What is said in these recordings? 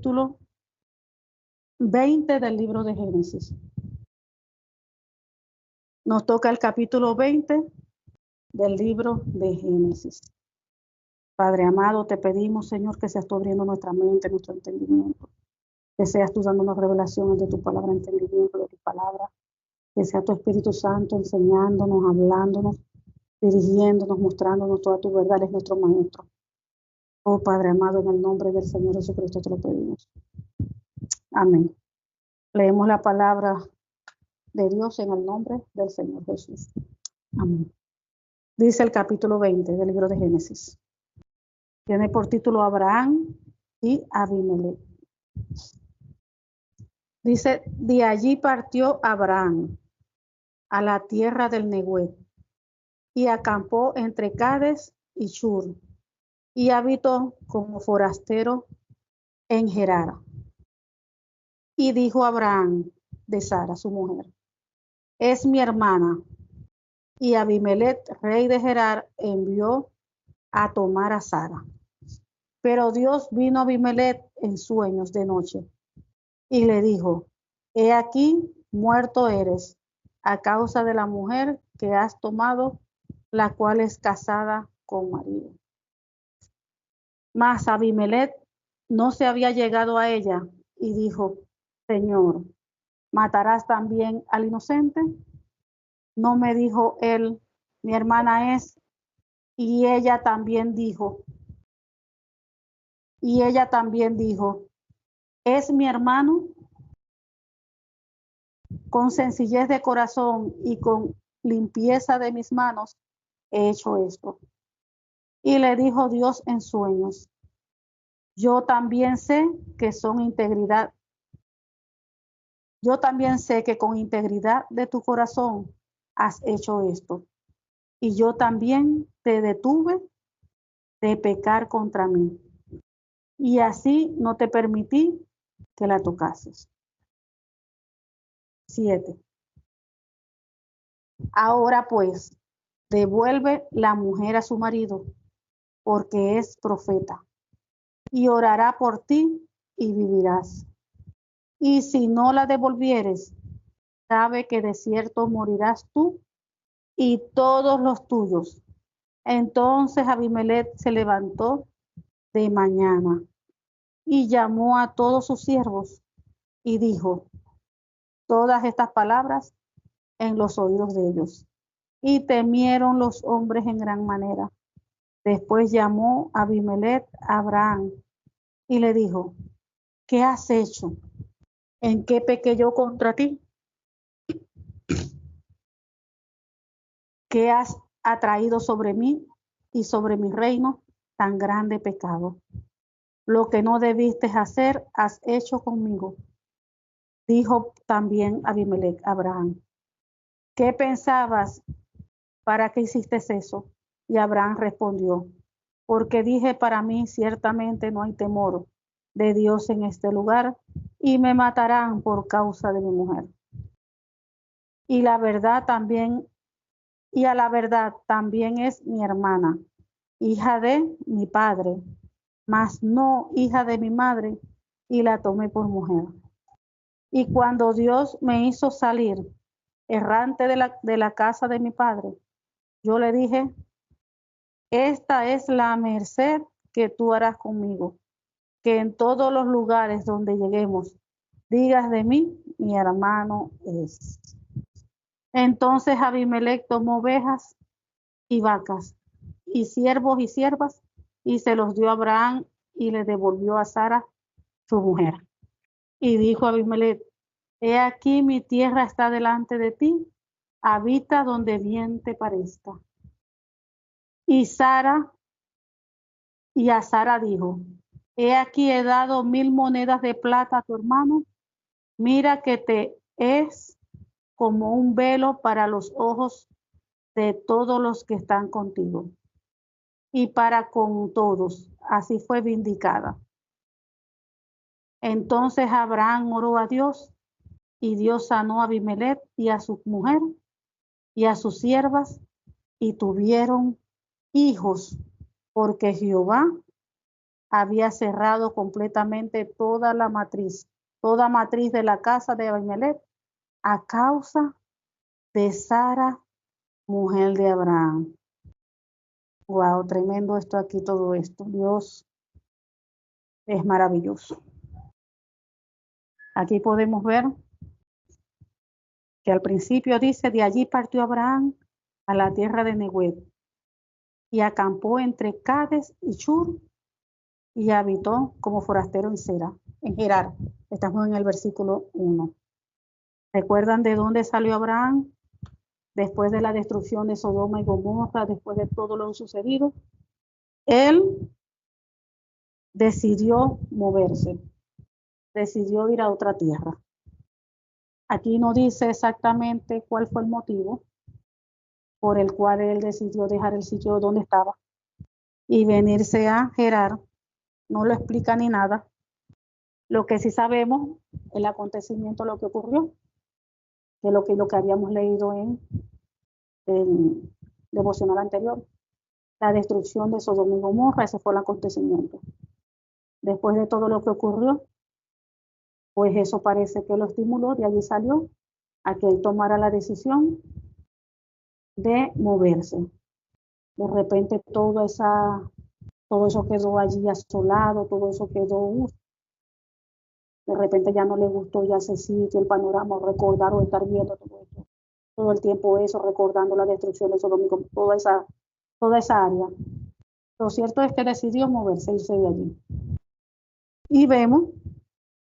capítulo 20 del libro de Génesis. Nos toca el capítulo 20 del libro de Génesis. Padre amado, te pedimos, Señor, que seas tú abriendo nuestra mente, nuestro entendimiento, que seas tú dándonos revelaciones de tu palabra, entendimiento de tu palabra, que sea tu Espíritu Santo enseñándonos, hablándonos, dirigiéndonos, mostrándonos toda tu verdad. Es nuestro Maestro. Oh Padre amado, en el nombre del Señor Jesucristo te lo pedimos. Amén. Leemos la palabra de Dios en el nombre del Señor Jesús. Amén. Dice el capítulo 20 del libro de Génesis. Tiene por título Abraham y Abimelech. Dice, de allí partió Abraham a la tierra del Neguev y acampó entre Cades y Shur y habitó como forastero en Gerar. Y dijo Abraham de Sara, su mujer, es mi hermana. Y Abimelech, rey de Gerar, envió a tomar a Sara. Pero Dios vino a Abimelech en sueños de noche y le dijo, he aquí, muerto eres a causa de la mujer que has tomado, la cual es casada con marido. Mas Abimelech no se había llegado a ella y dijo, Señor, ¿matarás también al inocente? No me dijo él, mi hermana es, y ella también dijo, ¿es mi hermano? Con sencillez de corazón y con limpieza de mis manos he hecho esto. Y le dijo Dios en sueños, yo también sé que con integridad de tu corazón has hecho esto. Y yo también te detuve de pecar contra mí. Y así no te permití que la tocases. 7. Ahora pues, devuelve la mujer a su marido, porque es profeta, y orará por ti y vivirás. Y si no la devolvieres, sabe que de cierto morirás tú y todos los tuyos. Entonces Abimelech se levantó de mañana y llamó a todos sus siervos y dijo todas estas palabras en los oídos de ellos. Y temieron los hombres en gran manera. Después llamó Abimelech a Abraham y le dijo, ¿qué has hecho? ¿En qué pequé yo contra ti? ¿Qué has atraído sobre mí y sobre mi reino tan grande pecado? Lo que no debiste hacer, has hecho conmigo. Dijo también Abimelech a Abraham, ¿qué pensabas? ¿Para qué hiciste eso? Y Abraham respondió, porque dije para mí, ciertamente no hay temor de Dios en este lugar, y me matarán por causa de mi mujer. Y a la verdad también es mi hermana, hija de mi padre, mas no hija de mi madre, y la tomé por mujer. Y cuando Dios me hizo salir errante de la casa de mi padre, yo le dije, esta es la merced que tú harás conmigo, que en todos los lugares donde lleguemos, digas de mí, mi hermano es. Entonces Abimelech tomó ovejas y vacas, y siervos y siervas, y se los dio a Abraham, y le devolvió a Sara, su mujer. Y dijo Abimelech, he aquí mi tierra está delante de ti, habita donde bien te parezca. Y a Sara dijo, he aquí he dado 1000 monedas de plata a tu hermano, mira que te es como un velo para los ojos de todos los que están contigo, y para con todos, así fue vindicada. Entonces Abraham oró a Dios, y Dios sanó a Abimelech y a su mujer y a sus siervas, y tuvieron hijos, porque Jehová había cerrado completamente toda matriz de la casa de Abimelech a causa de Sara, mujer de Abraham. Wow, tremendo esto aquí, todo esto. Dios es maravilloso. Aquí podemos ver que al principio dice, de allí partió Abraham a la tierra de Neguev y acampó entre Cades y Shur y habitó como forastero en Gerar. Estamos en el versículo 1. ¿Recuerdan de dónde salió Abraham? Después de la destrucción de Sodoma y Gomorra, después de todo lo sucedido, él decidió moverse, decidió ir a otra tierra. Aquí no dice exactamente cuál fue el motivo por el cual él decidió dejar el sitio donde estaba y venirse a Gerar. No lo explica ni nada. Lo que sí sabemos, el acontecimiento, lo que ocurrió, que lo que habíamos leído en el devocional anterior, la destrucción de Sodoma y Gomorra, ese fue el acontecimiento. Después de todo lo que ocurrió, pues eso parece que lo estimuló, de allí salió a que él tomara la decisión de moverse. De repente todo eso quedó allí asolado, todo eso quedó, de repente ya no le gustó ya ese sitio, el panorama, recordar o estar viendo todo esto, todo el tiempo eso, recordando la destrucción de Sodoma y Gomorra, toda esa área. Lo cierto es que decidió moverse, irse de allí. Y vemos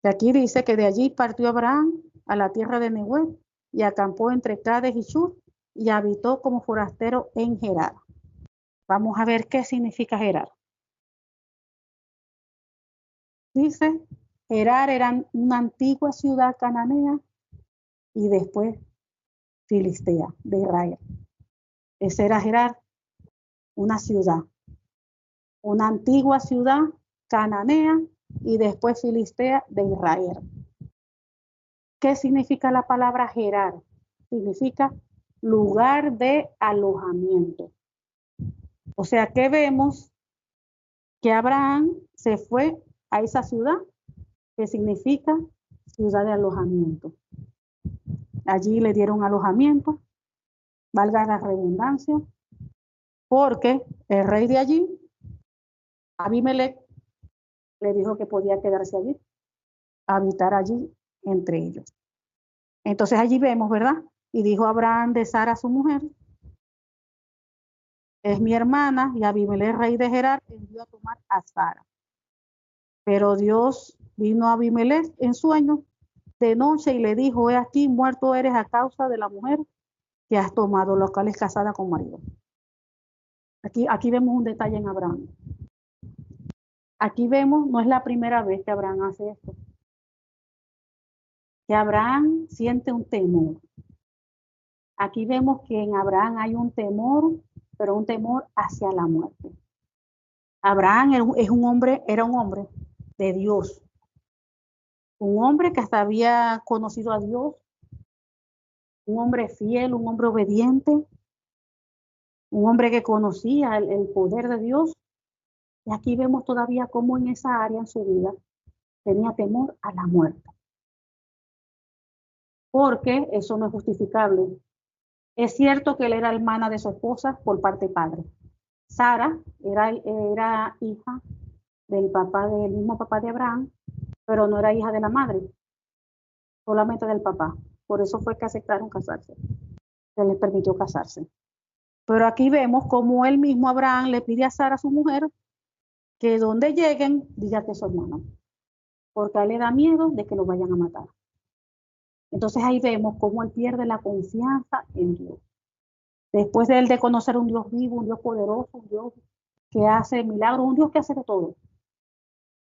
que aquí dice que de allí partió Abraham a la tierra de Neguev y acampó entre Cades y Shur y habitó como forastero en Gerar. Vamos a ver qué significa Gerar. Dice, Gerar era una antigua ciudad cananea y después filistea de Israel. Ese era Gerar, una ciudad, una antigua ciudad cananea y después filistea de Israel. ¿Qué significa la palabra Gerar? Significa lugar de alojamiento. O sea que vemos que Abraham se fue a esa ciudad, que significa ciudad de alojamiento. Allí le dieron alojamiento, valga la redundancia, porque el rey de allí, Abimelech, le dijo que podía quedarse allí, habitar allí entre ellos. Entonces allí vemos, ¿verdad? Y dijo Abraham de Sara, su mujer, es mi hermana, y Abimelech, rey de Gerar, envió a tomar a Sara. Pero Dios vino a Abimelech en sueño de noche y le dijo, he aquí, muerto eres a causa de la mujer que has tomado, lo cual es casada con marido. Aquí vemos un detalle en Abraham. Aquí vemos, no es la primera vez que Abraham hace esto, que Abraham siente un temor. Aquí vemos que en Abraham hay un temor, pero un temor hacia la muerte. Abraham era un hombre de Dios, un hombre que hasta había conocido a Dios, un hombre fiel, un hombre obediente, un hombre que conocía el poder de Dios. Y aquí vemos todavía cómo en esa área en su vida tenía temor a la muerte. Porque eso no es justificable. Es cierto que él era hermana de su esposa por parte padre. Sara era hija del mismo papá de Abraham, pero no era hija de la madre, solamente del papá. Por eso fue que aceptaron casarse, se les permitió casarse. Pero aquí vemos cómo él mismo, Abraham, le pide a Sara, su mujer, que donde lleguen, diga que es su hermano, porque a él le da miedo de que lo vayan a matar. Entonces ahí vemos cómo él pierde la confianza en Dios. Después de él de conocer un Dios vivo, un Dios poderoso, un Dios que hace milagros, un Dios que hace de todo.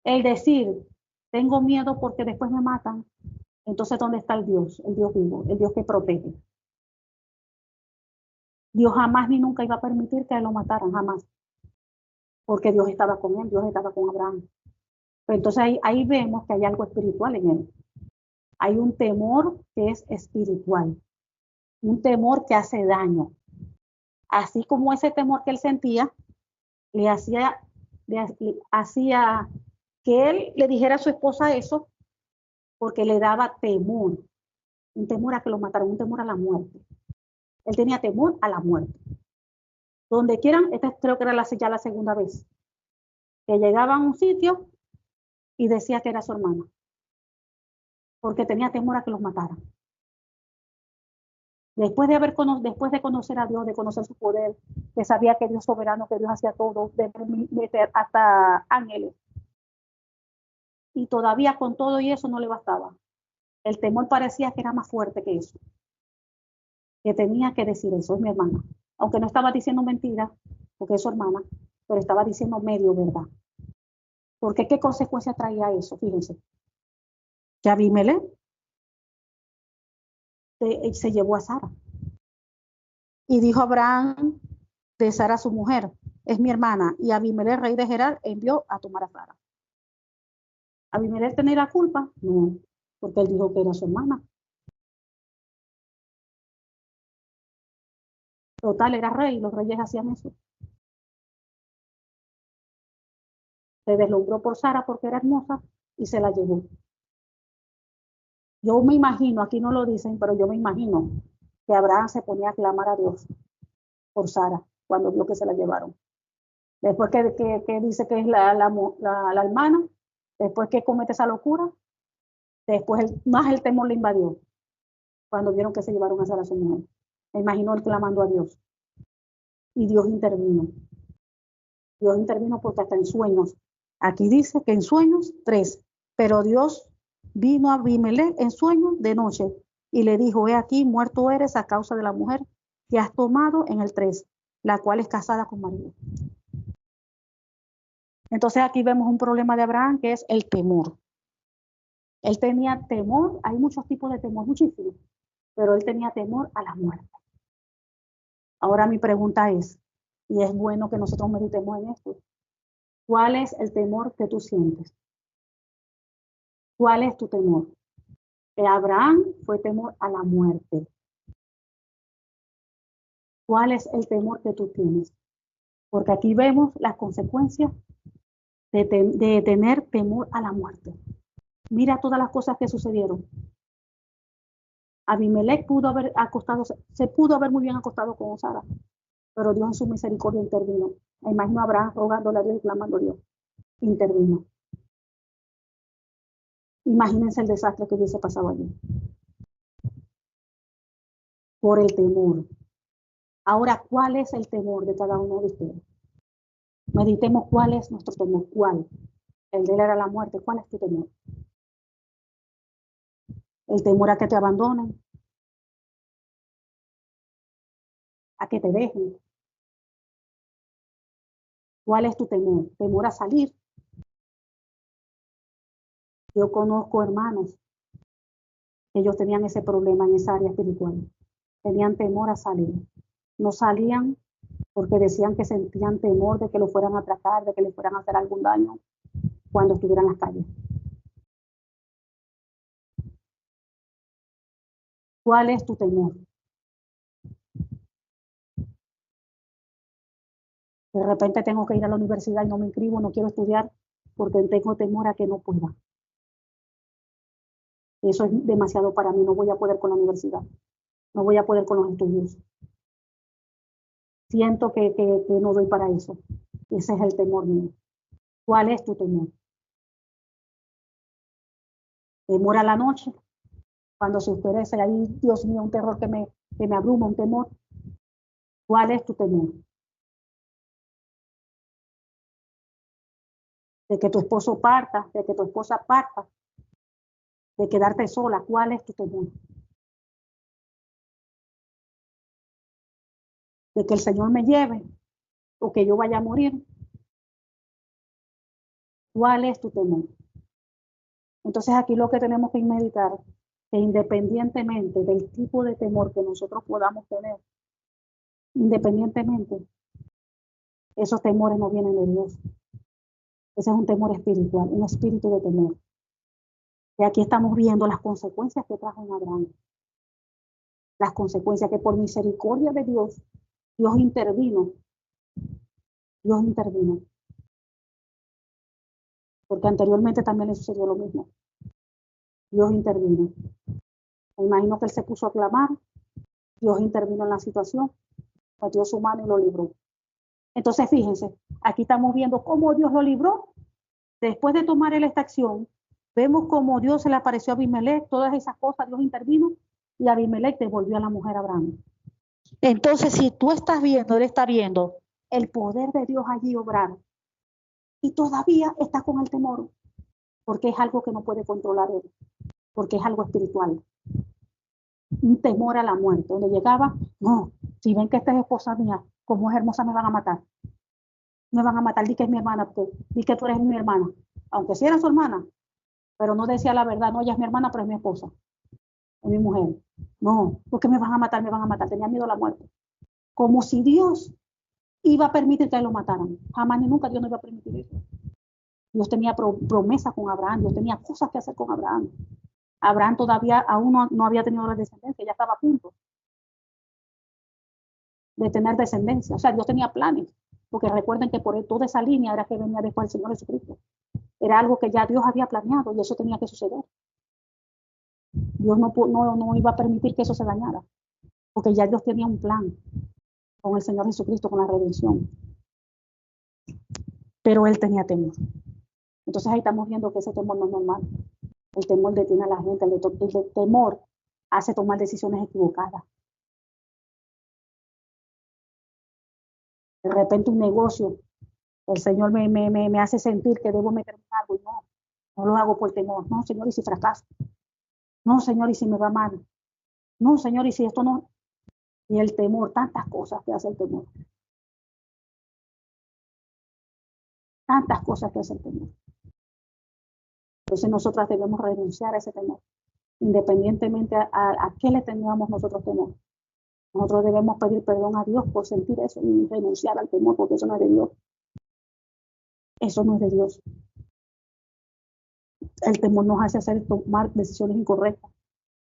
El decir, tengo miedo porque después me matan, entonces ¿dónde está el Dios vivo, el Dios que protege? Dios jamás ni nunca iba a permitir que a él lo mataran, jamás. Porque Dios estaba con él, Dios estaba con Abraham. Pero entonces ahí vemos que hay algo espiritual en él. Hay un temor que es espiritual, un temor que hace daño. Así como ese temor que él sentía le hacía le hacía que él le dijera a su esposa eso porque le daba temor, un temor a que lo mataran, un temor a la muerte. Él tenía temor a la muerte. Donde quieran, esta creo que era ya la segunda vez, que llegaba a un sitio y decía que era su hermana, porque tenía temor a que los mataran. Después de conocer a Dios, de conocer su poder, que sabía que Dios es soberano, que Dios hacía todo, de meter hasta ángeles. Y todavía con todo y eso no le bastaba. El temor parecía que era más fuerte que eso. Que tenía que decir eso, es mi hermana. Aunque no estaba diciendo mentira, porque es su hermana, pero estaba diciendo medio verdad. Porque ¿qué consecuencia traía eso? Fíjense. Que Abimelech se llevó a Sara. Y dijo Abraham de Sara su mujer, es mi hermana. Y Abimelech, rey de Gerar, envió a tomar a Sara. ¿Abimelech tenía la culpa? No, porque él dijo que era su hermana. Total, era rey, los reyes hacían eso. Se deslumbró por Sara porque era hermosa y se la llevó. Yo me imagino, aquí no lo dicen, pero yo me imagino que Abraham se ponía a clamar a Dios por Sara cuando vio que se la llevaron. Después que dice que es la hermana, después que comete esa locura, después más el temor le invadió cuando vieron que se llevaron a Sara a su mujer. Me imagino él clamando a Dios. Y Dios intervino. Dios intervino porque hasta en sueños. Aquí dice que en sueños 3, pero Dios vino a Abimelech en sueños de noche y le dijo, he aquí, muerto eres a causa de la mujer que has tomado en el 3, la cual es casada con marido. Entonces aquí vemos un problema de Abraham que es el temor. Él tenía temor, hay muchos tipos de temor, muchísimos, pero él tenía temor a la muerte. Ahora mi pregunta es, y es bueno que nosotros meditemos en esto, ¿cuál es el temor que tú sientes? ¿Cuál es tu temor? Abraham fue temor a la muerte. ¿Cuál es el temor que tú tienes? Porque aquí vemos las consecuencias de tener temor a la muerte. Mira todas las cosas que sucedieron. Abimelech se pudo haber muy bien acostado con Sara, pero Dios en su misericordia intervino. Me imagino a Abraham rogándole a Dios y clamando a Dios. Intervino. Imagínense el desastre que hubiese pasado allí. Por el temor. Ahora, ¿cuál es el temor de cada uno de ustedes? Meditemos cuál es nuestro temor. ¿Cuál? El de él era la muerte. ¿Cuál es tu temor? El temor a que te abandonen, a que te dejen. ¿Cuál es tu temor? Temor a salir. Yo conozco hermanos que ellos tenían ese problema en esa área espiritual. Tenían temor a salir. No salían porque decían que sentían temor de que lo fueran a atracar, de que le fueran a hacer algún daño cuando estuvieran en las calles. ¿Cuál es tu temor? De repente tengo que ir a la universidad y no me inscribo, no quiero estudiar porque tengo temor a que no pueda. Eso es demasiado para mí, no voy a poder con la universidad, no voy a poder con los estudios. Siento que no doy para eso. Ese es el temor mío. ¿Cuál es tu temor? Temor a la noche, cuando se oscurece, ahí, Dios mío, un terror que me abruma, un temor. ¿Cuál es tu temor? De que tu esposo parta, de que tu esposa parta, de quedarte sola. ¿Cuál es tu temor? De que el Señor me lleve o que yo vaya a morir. ¿Cuál es tu temor? Entonces aquí lo que tenemos que meditar, que independientemente del tipo de temor que nosotros podamos tener, independientemente, esos temores no vienen de Dios. Ese es un temor espiritual, un espíritu de temor. Y aquí estamos viendo las consecuencias que trajo en Abraham. Las consecuencias que por misericordia de Dios, Dios intervino. Dios intervino. porque anteriormente también le sucedió lo mismo. Dios intervino. Me imagino que él se puso a clamar, Dios intervino en la situación, metió su mano y lo libró. Entonces, fíjense, aquí estamos viendo cómo Dios lo libró. Después de tomar él esta acción, vemos cómo Dios se le apareció a Abimelech, todas esas cosas, Dios intervino y Abimelech devolvió a la mujer a Abraham. Entonces, si tú estás viendo, él está viendo el poder de Dios allí obrar y todavía está con el temor, porque es algo que no puede controlar él, porque es algo espiritual. Un temor a la muerte, donde llegaba, no, si ven que esta es esposa mía, como es hermosa, me van a matar. Me van a matar, di que es mi hermana, porque di que tú eres mi hermana. Aunque sí era su hermana, pero no decía la verdad, no, ella es mi hermana, pero es mi esposa, es mi mujer. No, porque me van a matar, tenía miedo a la muerte. Como si Dios iba a permitir que lo mataran. Jamás ni nunca Dios no iba a permitir eso. Dios tenía promesa con Abraham, Dios tenía cosas que hacer con Abraham. Abraham todavía aún no había tenido la descendencia, ya estaba a punto de tener descendencia. O sea, Dios tenía planes, porque recuerden que por él, toda esa línea era que venía después el Señor Jesucristo. Era algo que ya Dios había planeado y eso tenía que suceder. Dios no iba a permitir que eso se dañara, porque ya Dios tenía un plan con el Señor Jesucristo, con la redención. Pero él tenía temor. Entonces ahí estamos viendo que ese temor no es normal. El temor detiene a la gente, el temor hace tomar decisiones equivocadas. De repente un negocio, el Señor me hace sentir que debo meterme en algo y no lo hago por temor. No, Señor, y si fracaso. No, Señor, y si me va mal. No, Señor, y si esto no. Y el temor, tantas cosas que hace el temor. Tantas cosas que hace el temor. Entonces nosotras debemos renunciar a ese temor, independientemente a qué le tengamos nosotros temor. Nosotros debemos pedir perdón a Dios por sentir eso y renunciar al temor, porque eso no es de Dios. Eso no es de Dios. El temor nos hace tomar decisiones incorrectas,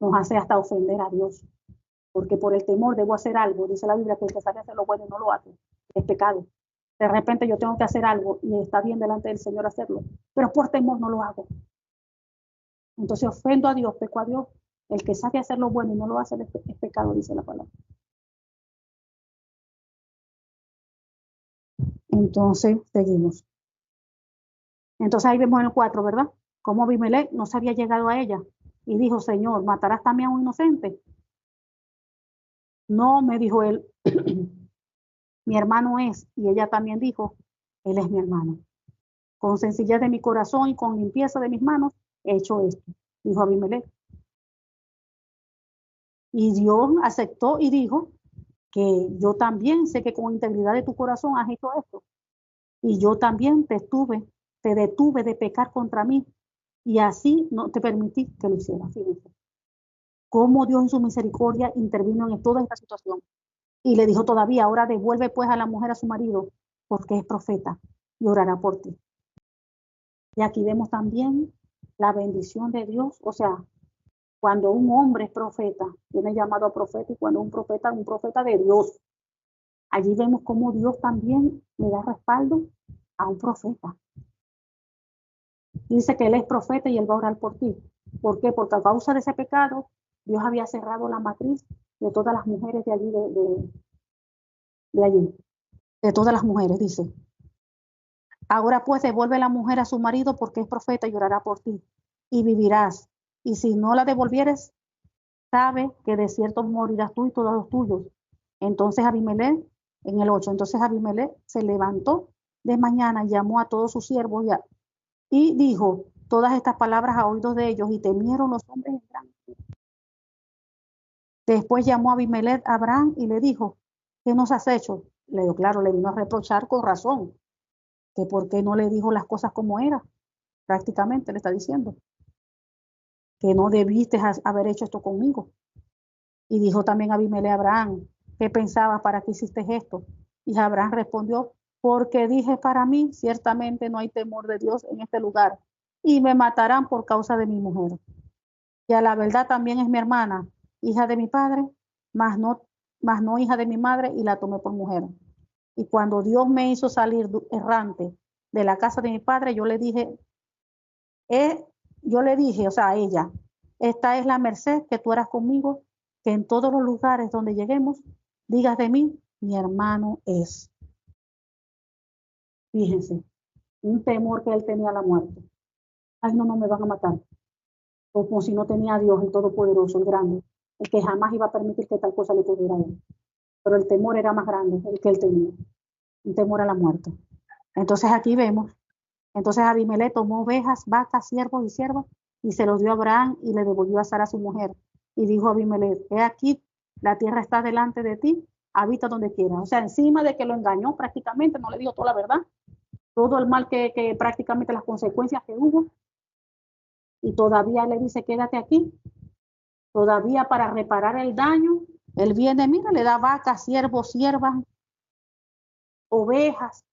nos hace hasta ofender a Dios, porque por el temor debo hacer algo. Dice la Biblia que el que sabe hacer lo bueno y no lo hace, es pecado. De repente yo tengo que hacer algo y está bien delante del Señor hacerlo, pero por temor no lo hago. Entonces ofendo a Dios, peco a Dios. El que sabe hacer lo bueno y no lo hace es pecado, dice la palabra. Entonces, seguimos. Entonces ahí vemos en el 4, ¿verdad? Como Abimelech no se había llegado a ella y dijo, Señor, ¿matarás también a un inocente? No, me dijo él, mi hermano es. Y ella también dijo, él es mi hermano. Con sencillez de mi corazón y con limpieza de mis manos he hecho esto, dijo Abimelech. Y Dios aceptó y dijo que yo también sé que con integridad de tu corazón has hecho esto. Y yo también te detuve de pecar contra mí y así no te permití que lo hicieras. Fíjense cómo Dios en su misericordia intervino en toda esta situación. Y le dijo todavía, ahora devuelve pues a la mujer a su marido, porque es profeta y orará por ti. Y aquí vemos también la bendición de Dios, o sea, cuando un hombre es profeta, tiene llamado a profeta, y cuando un profeta de Dios, allí vemos cómo Dios también le da respaldo a un profeta. Dice que él es profeta y él va a orar por ti. ¿Por qué? Porque a causa de ese pecado, Dios había cerrado la matriz de todas las mujeres de allí, de allí, de todas las mujeres, dice. Ahora pues devuelve la mujer a su marido porque es profeta y orará por ti y vivirás. Y si no la devolvieres, sabe que de cierto morirás tú y todos los tuyos. Entonces Abimelech, en el 8, entonces Abimelech se levantó de mañana y llamó a todos sus siervos y dijo todas estas palabras a oídos de ellos y temieron los hombres en gran. Después llamó a Abimelech a Abraham y le dijo, ¿qué nos has hecho? Le dio claro, le vino a reprochar con razón, que por qué no le dijo las cosas como era. Prácticamente le está diciendo que no debiste haber hecho esto conmigo. Y dijo también Abimelech a Abraham, ¿qué pensabas para qué hiciste esto? Y Abraham respondió, porque dije para mí, ciertamente no hay temor de Dios en este lugar, y me matarán por causa de mi mujer. Y a la verdad también es mi hermana, hija de mi padre, mas no hija de mi madre, y la tomé por mujer. Y cuando Dios me hizo salir errante de la casa de mi padre, yo le dije yo le dije, o sea, a ella, esta es la merced que tú harás conmigo, que en todos los lugares donde lleguemos, digas de mí, mi hermano es. Fíjense, un temor que él tenía a la muerte. Ay, no, no me van a matar. Como si no tenía a Dios, el Todopoderoso, el grande, el que jamás iba a permitir que tal cosa le ocurriera a él. Pero el temor era más grande, el que él tenía, un temor a la muerte. Entonces aquí vemos, entonces Abimelech tomó ovejas, vacas, siervos y siervas, y se los dio a Abraham y le devolvió a Sara su mujer. Y dijo Abimelech, he aquí, la tierra está delante de ti, habita donde quieras. O sea, encima de que lo engañó prácticamente, no le dijo toda la verdad, todo el mal que prácticamente las consecuencias que hubo, y todavía le dice, quédate aquí, todavía para reparar el daño, él viene, mira, le da vacas, siervos, siervas, ovejas,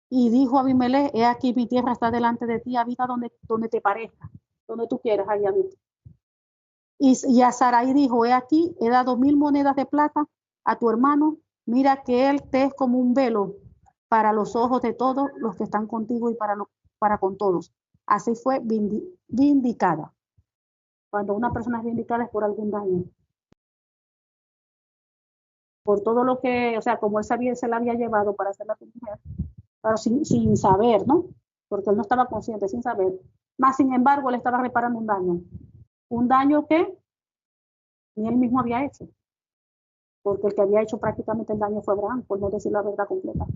y dijo Abimelech, he aquí mi tierra está delante de ti, habita donde te parezca, donde tú quieras, ahí habita. Y a Sarai dijo, he aquí, he dado 1000 monedas de plata a tu hermano, mira que él te es como un velo para los ojos de todos los que están contigo y para con todos. Así fue vindicada. Cuando una persona es vindicada es por algún daño. Por todo lo que, o sea, como él sabía, se la había llevado para hacerla su mujer, pero sin saber, ¿no? Porque él no estaba consciente, sin saber. Más sin embargo, le estaba reparando un daño que ni él mismo había hecho, porque el que había hecho prácticamente el daño fue Abraham, por no decir la verdad completa.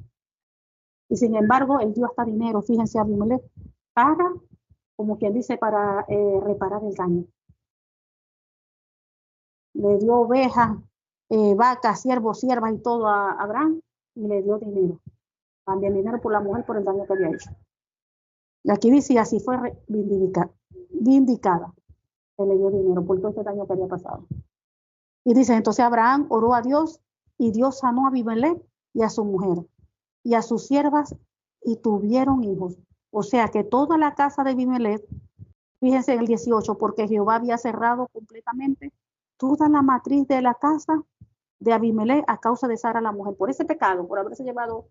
Y sin embargo, él dio hasta dinero, fíjense, Abimelech paga, como quien dice, para reparar el daño. Le dio ovejas, vacas, siervos, siervas y todo a Abraham, y le dio dinero. También dinero por la mujer por el daño que había hecho. Y aquí dice, así fue vindicada. Se le dio dinero por todo este daño que había pasado. Y dice, entonces Abraham oró a Dios, y Dios sanó a Abimelech y a su mujer, y a sus siervas, y tuvieron hijos. O sea que toda la casa de Abimelech, fíjense en el 18, porque Jehová había cerrado completamente toda la matriz de la casa de Abimelech a causa de Sara la mujer, por ese pecado, por haberse llevado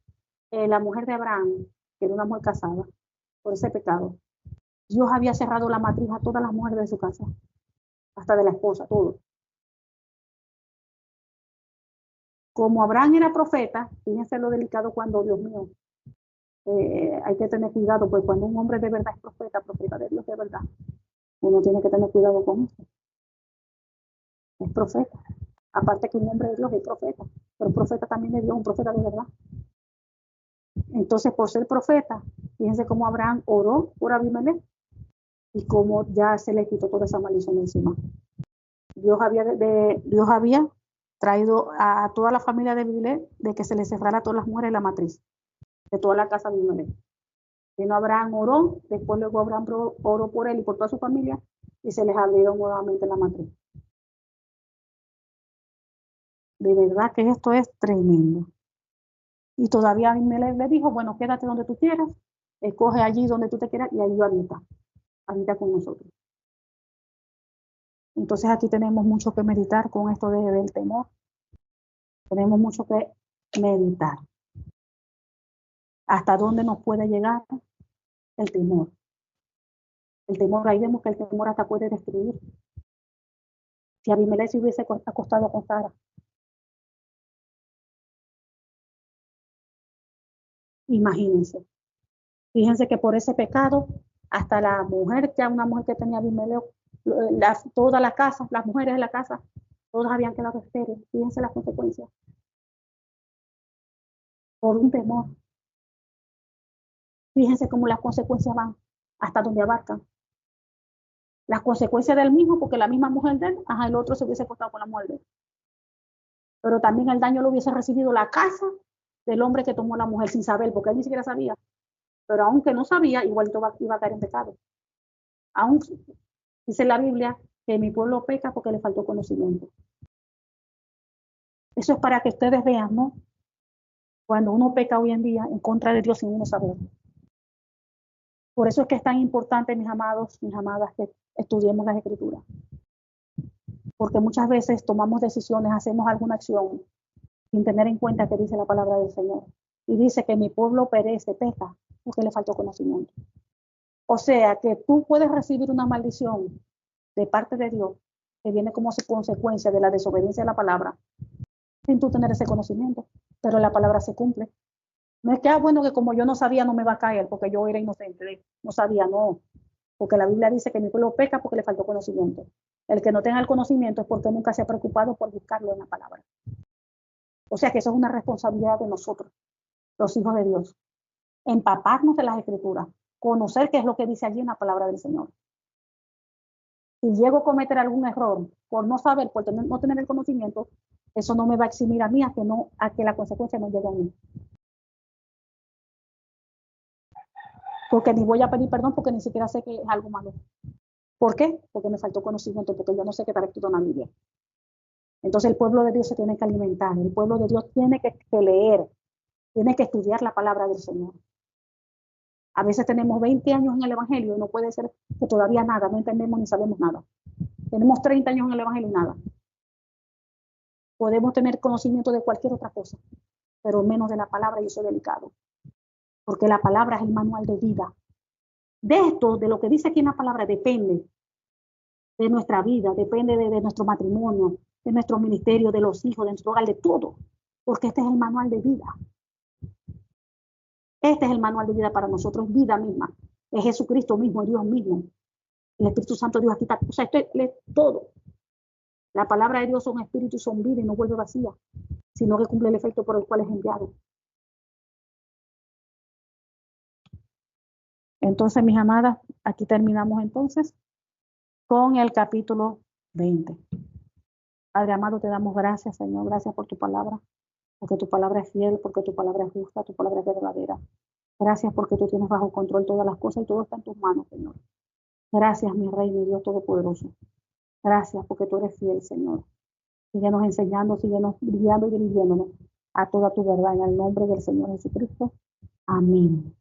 la mujer de Abraham, que era una mujer casada, por ese pecado. Dios había cerrado la matriz a todas las mujeres de su casa, hasta de la esposa, todo. Como Abraham era profeta, fíjense lo delicado cuando, Dios mío, hay que tener cuidado, pues cuando un hombre de verdad es profeta, profeta de Dios de verdad, uno tiene que tener cuidado con eso. Es profeta. Aparte que un hombre de Dios es profeta, pero profeta también de Dios, un profeta de verdad. Entonces, por ser profeta, fíjense cómo Abraham oró por Abimelech y cómo ya se le quitó toda esa maldición encima. Dios había traído a toda la familia de Abimelech de que se le cerrara a todas las mujeres la matriz de toda la casa de Abimelech. Vino Abraham, oró, después luego Abraham oró por él y por toda su familia y se les abrieron nuevamente la matriz. De verdad que esto es tremendo. Y todavía Abimelech le dijo, bueno, quédate donde tú quieras, escoge allí donde tú te quieras y allí habita con nosotros. Entonces aquí tenemos mucho que meditar con esto del temor. Tenemos mucho que meditar. ¿Hasta dónde nos puede llegar el temor? El temor, ahí vemos que el temor hasta puede destruir. Si Abimelech se hubiese acostado con Sara, imagínense. Fíjense que por ese pecado, hasta la mujer, ya una mujer que tenía Abimelech, toda la casa, las mujeres de la casa, todas habían quedado estériles. Fíjense las consecuencias. Por un temor. Fíjense cómo las consecuencias van hasta donde abarcan. Las consecuencias del mismo, porque la misma mujer de él, el otro se hubiese acostado con la mujer de él. Pero también el daño lo hubiese recibido la casa del hombre que tomó la mujer sin saber, porque él ni siquiera sabía. Pero aunque no sabía, igual iba a caer en pecado. Aún dice la Biblia que mi pueblo peca porque le faltó conocimiento. Eso es para que ustedes vean, ¿no? Cuando uno peca hoy en día en contra de Dios sin uno saber. Por eso es que es tan importante, mis amados, mis amadas, que estudiemos las Escrituras. Porque muchas veces tomamos decisiones, hacemos alguna acción sin tener en cuenta que dice la palabra del Señor. Y dice que mi pueblo perece, peca, porque le faltó conocimiento. O sea que tú puedes recibir una maldición de parte de Dios que viene como consecuencia de la desobediencia de la palabra sin tú tener ese conocimiento, pero la palabra se cumple. No es que, bueno, que como yo no sabía no me va a caer porque yo era inocente, no sabía, no, porque la Biblia dice que mi pueblo peca porque le faltó conocimiento. El que no tenga el conocimiento es porque nunca se ha preocupado por buscarlo en la palabra. O sea que eso es una responsabilidad de nosotros, los hijos de Dios. Empaparnos de las escrituras, conocer qué es lo que dice allí en la palabra del Señor. Si llego a cometer algún error por no saber, por no tener el conocimiento, eso no me va a eximir a mí a que la consecuencia no llegue a mí. Porque ni voy a pedir perdón porque ni siquiera sé que es algo malo. ¿Por qué? Porque me faltó conocimiento, porque yo no sé qué está escrito en la Biblia. Entonces el pueblo de Dios se tiene que alimentar, el pueblo de Dios tiene que leer, tiene que estudiar la palabra del Señor. A veces tenemos 20 años en el Evangelio y no puede ser que todavía nada, no entendemos ni sabemos nada. Tenemos 30 años en el Evangelio y nada. Podemos tener conocimiento de cualquier otra cosa, pero menos de la palabra, y eso es delicado. Porque la palabra es el manual de vida. De esto, de lo que dice aquí en la palabra, depende de nuestra vida, depende de nuestro matrimonio, de nuestro ministerio, de los hijos, de nuestro hogar, de todo. Porque este es el manual de vida. Este es el manual de vida para nosotros, vida misma. Es Jesucristo mismo, Dios mismo. El Espíritu Santo, Dios aquí está. O sea, esto es todo. La palabra de Dios son espíritu y son vida y no vuelve vacía, sino que cumple el efecto por el cual es enviado. Entonces, mis amadas, aquí terminamos entonces con el capítulo 20. Padre amado, te damos gracias, Señor, gracias por tu palabra, porque tu palabra es fiel, porque tu palabra es justa, tu palabra es verdadera. Gracias porque tú tienes bajo control todas las cosas y todo está en tus manos, Señor. Gracias, mi Rey, mi Dios Todopoderoso. Gracias porque tú eres fiel, Señor. Síguenos enseñando, síguenos guiando y dirigiéndonos a toda tu verdad en el nombre del Señor Jesucristo. Amén.